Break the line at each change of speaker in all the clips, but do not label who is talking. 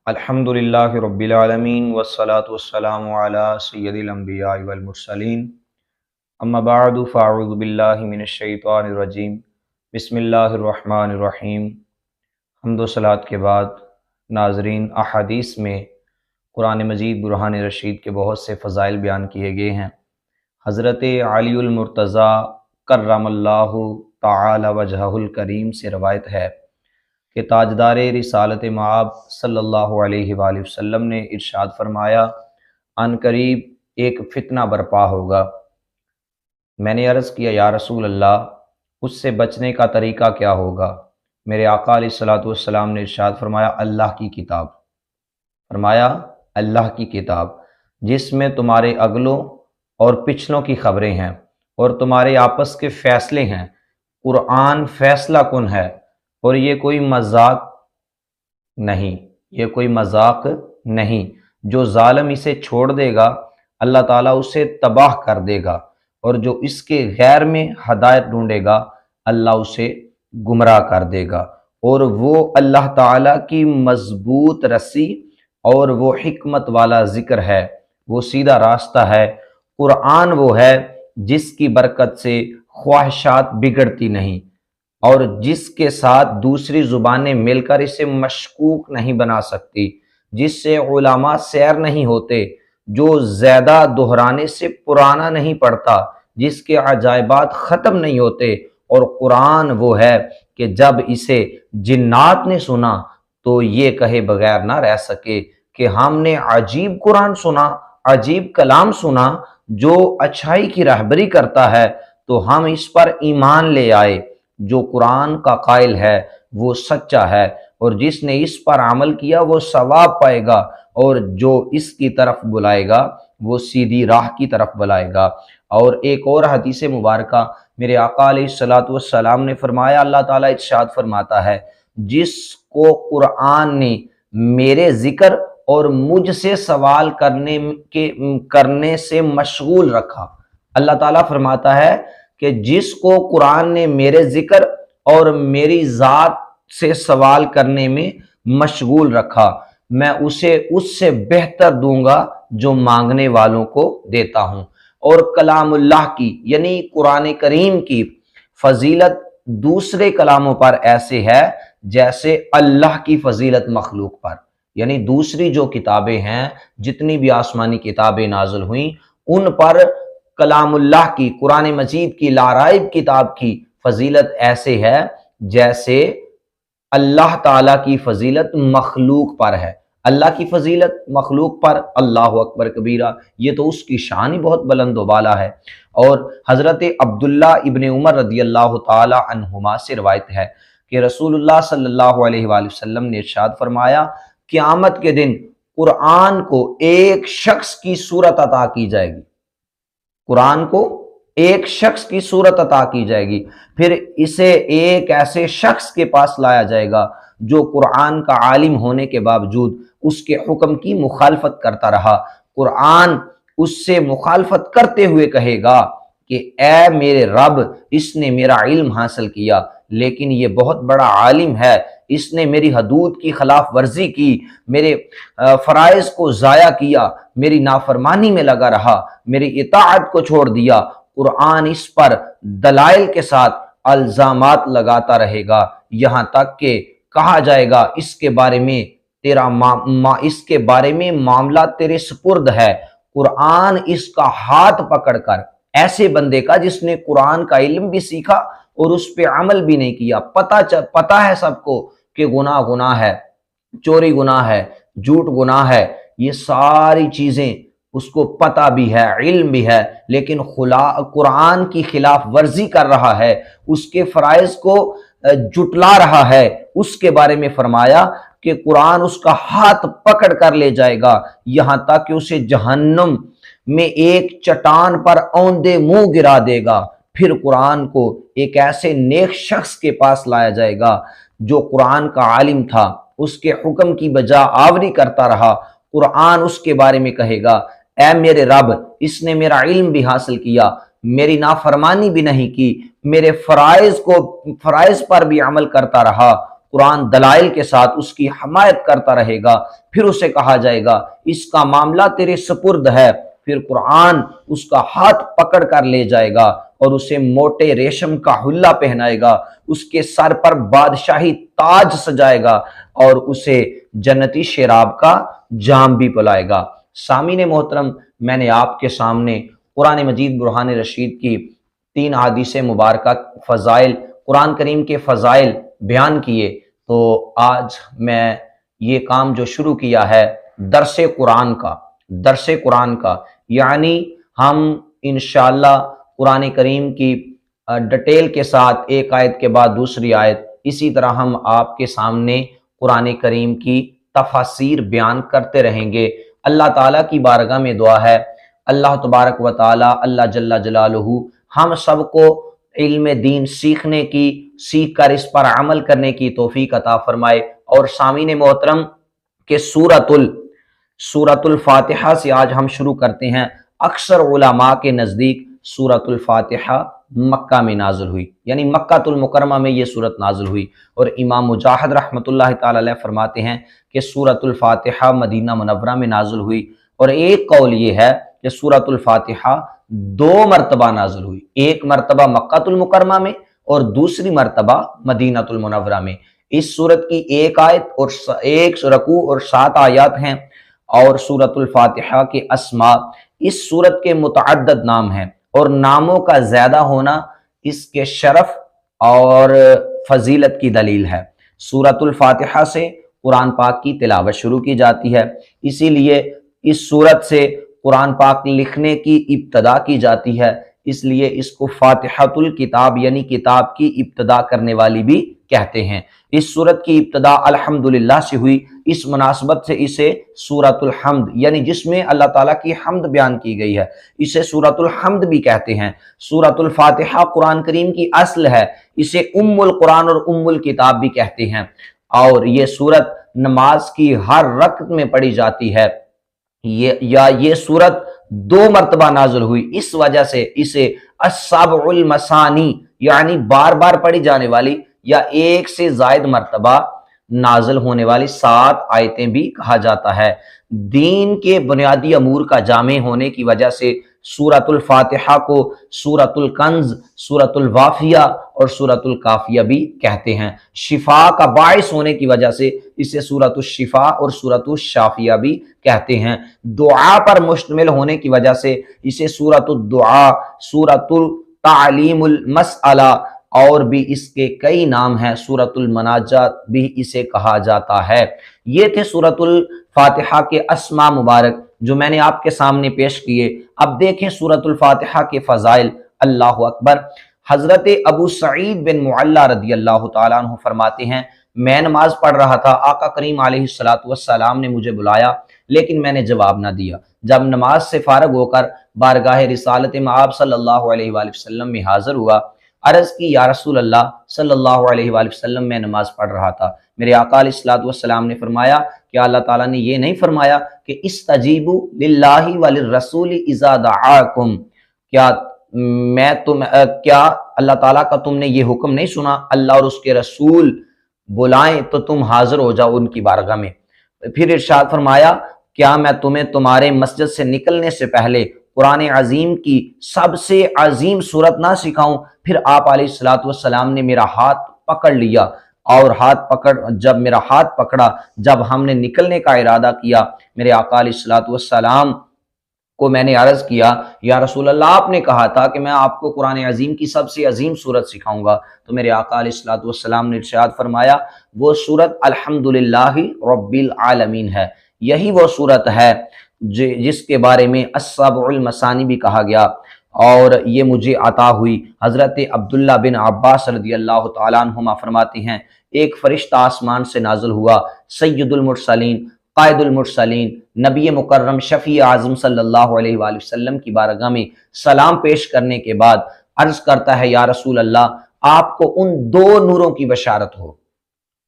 الحمدللہ رب العالمین والصلاة والسلام علی سید الانبیاء والمرسلین اما بعد فاعوذ باللہ من الشیطان الرجیم بسم اللہ الرحمن الرحیم۔ حمد و صلاۃ کے بعد ناظرین، احادیث میں قرآن مجید برہان رشید کے بہت سے فضائل بیان کیے گئے ہیں۔ حضرت علی المرتضیٰ کرم اللہ تعالی وجہہ الکریم سے روایت ہے کہ تاجدار رسالت مآب صلی اللہ علیہ وآلہ وسلم نے ارشاد فرمایا، ان قریب ایک فتنہ برپا ہوگا۔ میں نے عرض کیا، یا رسول اللہ، اس سے بچنے کا طریقہ کیا ہوگا؟ میرے آقا علیہ الصلوۃ والسلام نے ارشاد فرمایا، اللہ کی کتاب۔ فرمایا اللہ کی کتاب جس میں تمہارے اگلوں اور پچھلوں کی خبریں ہیں اور تمہارے آپس کے فیصلے ہیں۔ قرآن فیصلہ کن ہے اور یہ کوئی مذاق نہیں۔ جو ظالم اسے چھوڑ دے گا اللہ تعالیٰ اسے تباہ کر دے گا، اور جو اس کے غیر میں ہدایت ڈھونڈے گا اللہ اسے گمراہ کر دے گا۔ اور وہ اللہ تعالیٰ کی مضبوط رسی اور وہ حکمت والا ذکر ہے، وہ سیدھا راستہ ہے۔ قرآن وہ ہے جس کی برکت سے خواہشات بگڑتی نہیں، اور جس کے ساتھ دوسری زبانیں مل کر اسے مشکوک نہیں بنا سکتی، جس سے علماء سیر نہیں ہوتے، جو زیادہ دہرانے سے پرانا نہیں پڑتا، جس کے عجائبات ختم نہیں ہوتے۔ اور قرآن وہ ہے کہ جب اسے جنات نے سنا تو یہ کہے بغیر نہ رہ سکے کہ ہم نے عجیب قرآن سنا، عجیب کلام سنا جو اچھائی کی رہبری کرتا ہے، تو ہم اس پر ایمان لے آئے۔ جو قرآن کا قائل ہے وہ سچا ہے، اور جس نے اس پر عمل کیا وہ ثواب پائے گا، اور جو اس کی طرف بلائے گا وہ سیدھی راہ کی طرف بلائے گا۔ اور ایک اور حدیث مبارکہ میرے آقا علیہ الصلوۃ والسلام نے فرمایا، اللہ تعالیٰ ارشاد فرماتا ہے، جس کو قرآن نے میرے ذکر اور مجھ سے سوال کرنے سے مشغول رکھا۔ اللہ تعالیٰ فرماتا ہے کہ جس کو قرآن نے میرے ذکر اور میری ذات سے سوال کرنے میں مشغول رکھا، میں اسے اس سے بہتر دوں گا جو مانگنے والوں کو دیتا ہوں۔ اور کلام اللہ کی یعنی قرآن کریم کی فضیلت دوسرے کلاموں پر ایسے ہے جیسے اللہ کی فضیلت مخلوق پر، یعنی دوسری جو کتابیں ہیں، جتنی بھی آسمانی کتابیں نازل ہوئیں، ان پر کلام اللہ کی، قرآن مجید کی، لارائب کتاب کی فضیلت ایسے ہے جیسے اللہ تعالیٰ کی فضیلت مخلوق پر ہے۔ اللہ کی فضیلت مخلوق پر، اللہ اکبر کبیرہ، یہ تو اس کی شان ہی بہت بلند و بالا ہے۔ اور حضرت عبداللہ ابن عمر رضی اللہ تعالی عنہما سے روایت ہے کہ رسول اللہ صلی اللہ علیہ وآلہ وسلم نے ارشاد فرمایا، قیامت کے دن قرآن کو ایک شخص کی صورت عطا کی جائے گی۔ قرآن کو ایک شخص کی صورت عطا کی جائے گی، پھر اسے ایک ایسے شخص کے پاس لایا جائے گا جو قرآن کا عالم ہونے کے باوجود اس کے حکم کی مخالفت کرتا رہا۔ قرآن اس سے مخالفت کرتے ہوئے کہے گا کہ اے میرے رب، اس نے میرا علم حاصل کیا لیکن یہ بہت بڑا عالم ہے، اس نے میری حدود کی خلاف ورزی کی، میرے فرائض کو ضائع کیا، میری نافرمانی میں لگا رہا، میری اطاعت کو چھوڑ دیا۔ قرآن اس پر دلائل کے ساتھ الزامات لگاتا رہے گا، یہاں تک کہ کہا جائے گا اس کے بارے میں معاملہ تیرے سپرد ہے۔ قرآن اس کا ہاتھ پکڑ کر ایسے بندے کا جس نے قرآن کا علم بھی سیکھا اور اس پہ عمل بھی نہیں کیا، پتہ ہے سب کو کہ گناہ ہے، چوری گناہ ہے، جھوٹ گناہ ہے، یہ ساری چیزیں اس کو پتہ بھی ہے، علم بھی ہے، لیکن قرآن کی خلاف ورزی کر رہا ہے، اس کے فرائض کو جٹلا رہا ہے۔ اس کے بارے میں فرمایا کہ قرآن اس کا ہاتھ پکڑ کر لے جائے گا، یہاں تک کہ اسے جہنم میں ایک چٹان پر اوندے منہ گرا دے گا۔ پھر قرآن کو ایک ایسے نیک شخص کے پاس لایا جائے گا جو قرآن کا عالم تھا، اس کے حکم کی بجا آوری کرتا رہا۔ قرآن اس کے بارے میں کہے گا، اے میرے رب، اس نے میرا علم بھی حاصل کیا، میری نافرمانی بھی نہیں کی، میرے فرائض پر بھی عمل کرتا رہا، قرآن دلائل کے ساتھ اس کی حمایت کرتا رہے گا، پھر اسے کہا جائے گا اس کا معاملہ تیرے سپرد ہے، پھر قرآن اس کا ہاتھ پکڑ کر لے جائے گا اور اسے موٹے ریشم کا حلہ پہنائے گا، اس کے سر پر بادشاہی تاج سجائے گا اور اسے جنتی شراب کا جام بھی پلائے گا۔ سامعین محترم، میں نے آپ کے سامنے قرآن مجید برہان رشید کی 3 احادیث مبارکہ فضائل، قرآن کریم کے فضائل بیان کیے، تو آج میں یہ کام جو شروع کیا ہے درس قرآن کا، یعنی ہم انشاءاللہ قرآن کریم کی ڈیٹیل کے ساتھ ایک آیت کے بعد دوسری آیت، اسی طرح ہم آپ کے سامنے قرآن کریم کی تفاسیر بیان کرتے رہیں گے۔ اللہ تعالیٰ کی بارگاہ میں دعا ہے اللہ تبارک و تعالی، اللہ جل جلالہ ہم سب کو علم دین سیکھنے کی، سیکھ کر اس پر عمل کرنے کی توفیق عطا فرمائے۔ اور سامعین محترم کہ سورۃ الفاتحہ سے آج ہم شروع کرتے ہیں۔ اکثر علماء کے نزدیک سورۃ الفاتحہ مکہ میں نازل ہوئی، یعنی مکہ المکرمہ میں یہ سورت نازل ہوئی، اور امام مجاہد رحمۃ اللہ تعالی علیہ فرماتے ہیں کہ سورۃ الفاتحہ مدینہ منورہ میں نازل ہوئی، اور ایک قول یہ ہے کہ سورۃ الفاتحہ 2 مرتبہ نازل ہوئی، ایک مرتبہ مکہ المکرمہ میں اور دوسری مرتبہ مدینہ المنورہ میں۔ اس سورت کی ایک آیت اور 1 رکوع اور 7 آیات ہیں، اور سورۃ الفاتحہ کے اسماء، اس سورت کے متعدد نام ہیں، اور ناموں کا زیادہ ہونا اس کے شرف اور فضیلت کی دلیل ہے۔ سورۃ الفاتحہ سے قرآن پاک کی تلاوت شروع کی جاتی ہے، اسی لیے اس سورت سے قرآن پاک لکھنے کی ابتدا کی جاتی ہے، اس لیے اس کو فاتحۃ الکتاب یعنی کتاب کی ابتدا کرنے والی بھی کہتے ہیں۔ اس سورت کی ابتدا الحمدللہ سے ہوئی، اس مناسبت سے اسے سورۃ الحمد یعنی جس میں اللہ تعالیٰ کی حمد بیان کی گئی ہے، اسے سورۃ الحمد بھی کہتے ہیں۔ سورۃ الفاتحہ قرآن کریم کی اصل ہے، اسے ام القرآن اور ام الکتاب بھی کہتے ہیں، اور یہ سورت نماز کی ہر رکعت میں پڑھی جاتی ہے۔ یہ سورت 2 مرتبہ نازل ہوئی، اس وجہ سے اسے السبع المثانی یعنی بار بار پڑھی جانے والی یا 1 سے زائد مرتبہ نازل ہونے والی 7 آیتیں بھی کہا جاتا ہے۔ دین کے بنیادی امور کا جامع ہونے کی وجہ سے سورۃ الفاتحہ کو سورۃ الکنز، سورۃ الوافیہ اور سورۃ الکافیہ بھی کہتے ہیں۔ شفا کا باعث ہونے کی وجہ سے اسے سورۃ الشفا اور سورۃ الشافیہ بھی کہتے ہیں۔ دعا پر مشتمل ہونے کی وجہ سے اسے سورۃ الدعاء، سورۃ التعلیم المسئلہ اور بھی اس کے کئی نام ہیں، سورۃ المناجات بھی اسے کہا جاتا ہے۔ یہ تھے سورۃ الفاتحہ کے اسماء مبارک جو میں نے آپ کے سامنے پیش کیے۔ اب دیکھیں سورۃ الفاتحہ کے فضائل۔ اللہ اکبر۔ حضرت ابو سعید بن معلہ رضی اللہ تعالیٰ عنہ فرماتے ہیں، میں نماز پڑھ رہا تھا، آقا کریم علیہ السلام نے مجھے بلایا لیکن میں نے جواب نہ دیا۔ جب نماز سے فارغ ہو کر بارگاہ رسالت مآب صلی اللہ علیہ وآلہ وسلم میں حاضر ہوا، عرض کی یا رسول اللہ صلی اللہ علیہ وآلہ وسلم، میں نماز پڑھ رہا تھا، میرے آقا علیہ السلام نے فرمایا کیا اللہ تعالیٰ نے یہ نہیں فرمایا کہ استجیبوا للہ وللرسول اذا دعاکم، کیا اللہ تعالیٰ کا تم نے یہ حکم نہیں سنا اللہ اور اس کے رسول بلائیں تو تم حاضر ہو جاؤ ان کی بارگاہ میں۔ پھر ارشاد فرمایا کیا میں تمہیں تمہارے مسجد سے نکلنے سے پہلے قرآن عظیم کی سب سے عظیم سورت نہ سکھاؤں؟ پھر آپ علیہ السلام نے میرا ہاتھ پکڑ لیا، اور جب میرا ہاتھ پکڑا، جب ہم نے نکلنے کا ارادہ کیا، میرے آقا علیہ السلام کو میں نے عرض کیا یا رسول اللہ آپ نے کہا تھا کہ میں آپ کو قرآن عظیم کی سب سے عظیم سورت سکھاؤں گا، تو میرے آقا علیہ السلام نے ارشاد فرمایا وہ سورت الحمدللہ رب العالمین ہے۔ یہی وہ سورت ہے جس کے بارے میں السبع المثانی بھی کہا گیا، اور یہ مجھے عطا ہوئی۔ حضرت عبداللہ بن عباس رضی اللہ تعالیٰ عنہما فرماتے ہیں ایک فرشتہ آسمان سے نازل ہوا، سید المرسلین، قائد المرسلین، نبی مکرم شفیع اعظم صلی اللہ علیہ وآلہ وسلم کی بارگاہ میں سلام پیش کرنے کے بعد عرض کرتا ہے یا رسول اللہ آپ کو ان 2 نوروں کی بشارت ہو،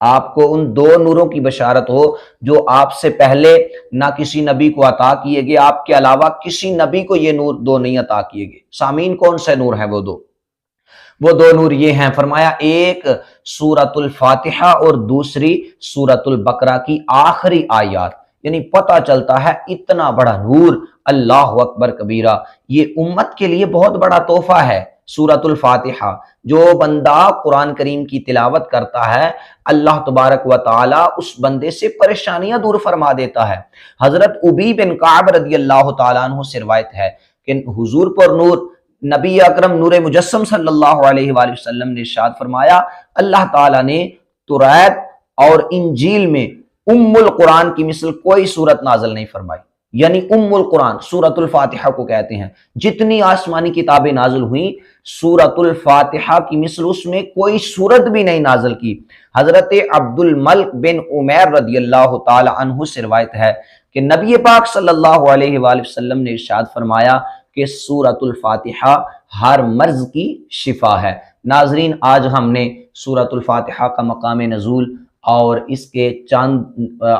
آپ کو ان 2 نوروں کی بشارت ہو جو آپ سے پہلے نہ کسی نبی کو عطا کیے گئے، آپ کے علاوہ کسی نبی کو یہ نور 2 نہیں عطا کیے گئے۔ سامعین کون سے نور ہیں وہ 2؟ وہ دو نور یہ ہیں، فرمایا ایک سورۃ الفاتحہ اور دوسری سورۃ البقرہ کی آخری آیات، یعنی پتہ چلتا ہے اتنا بڑا نور، اللہ اکبر کبیرہ، یہ امت کے لیے بہت بڑا تحفہ ہے سورۃ الفاتحہ۔ جو بندہ قرآن کریم کی تلاوت کرتا ہے اللہ تبارک و تعالی اس بندے سے پریشانیاں دور فرما دیتا ہے۔ حضرت ابی بن کعب رضی اللہ تعالیٰ عنہ سے روایت ہے کہ حضور پر نور، نبی اکرم نور مجسم صلی اللہ علیہ وآلہ وسلم نے ارشاد فرمایا، اللہ تعالیٰ نے توریت اور انجیل میں ام القرآن کی مثل کوئی سورت نازل نہیں فرمائی، یعنی ام القرآن سورۃ الفاتحہ کو کہتے ہیں۔ جتنی آسمانی کتابیں نازل ہوئیں سورۃ الفاتحہ کی مثل اس میں کوئی سورت بھی نہیں نازل کی۔ حضرت عبد الملک بن عمیر رضی اللہ تعالی عنہ سے روایت ہے کہ نبی پاک صلی اللہ علیہ وآلہ وسلم نے ارشاد فرمایا کہ سورۃ الفاتحہ ہر مرض کی شفا ہے۔ ناظرین، آج ہم نے سورۃ الفاتحہ کا مقام نزول اور اس کے چاند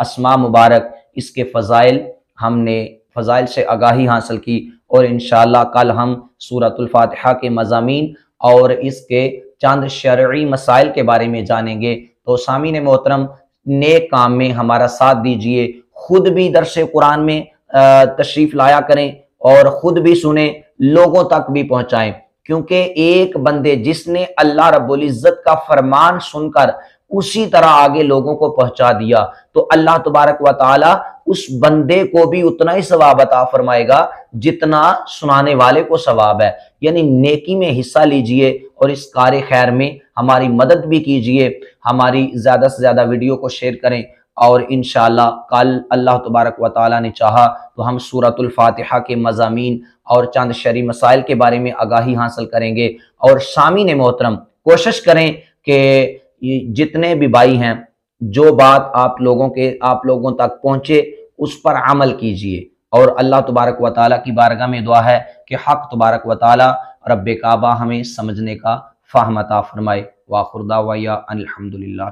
اسماء مبارک، اس کے فضائل، ہم نے فضائل سے آگاہی حاصل کی، اور انشاءاللہ کل ہم سورۃ الفاتحہ کے مضامین اور اس کے چند شرعی مسائل کے بارے میں جانیں گے۔ تو سامعین محترم، نیک کام میں ہمارا ساتھ دیجئے، خود بھی درس قرآن میں تشریف لایا کریں اور خود بھی سنیں، لوگوں تک بھی پہنچائیں، کیونکہ ایک بندے جس نے اللہ رب العزت کا فرمان سن کر اسی طرح آگے لوگوں کو پہنچا دیا تو اللہ تبارک و تعالی اس بندے کو بھی اتنا ہی ثواب عطا فرمائے گا جتنا سنانے والے کو ثواب ہے۔ یعنی نیکی میں حصہ لیجئے اور اس کار خیر میں ہماری مدد بھی کیجئے، ہماری زیادہ سے زیادہ ویڈیو کو شیئر کریں، اور انشاءاللہ کل اللہ تبارک و تعالی نے چاہا تو ہم سورۃ الفاتحہ کے مضامین اور چند شرعی مسائل کے بارے میں آگاہی حاصل کریں گے۔ اور سامعین محترم، کوشش کریں کہ جتنے بھی بھائی ہیں، جو بات آپ لوگوں تک پہنچے اس پر عمل کیجئے، اور اللہ تبارک و تعالیٰ کی بارگاہ میں دعا ہے کہ حق تبارک و تعالیٰ رب کعبہ ہمیں سمجھنے کا فہم عطا فرمائے۔ وآخر دعوانا ان الحمدللہ۔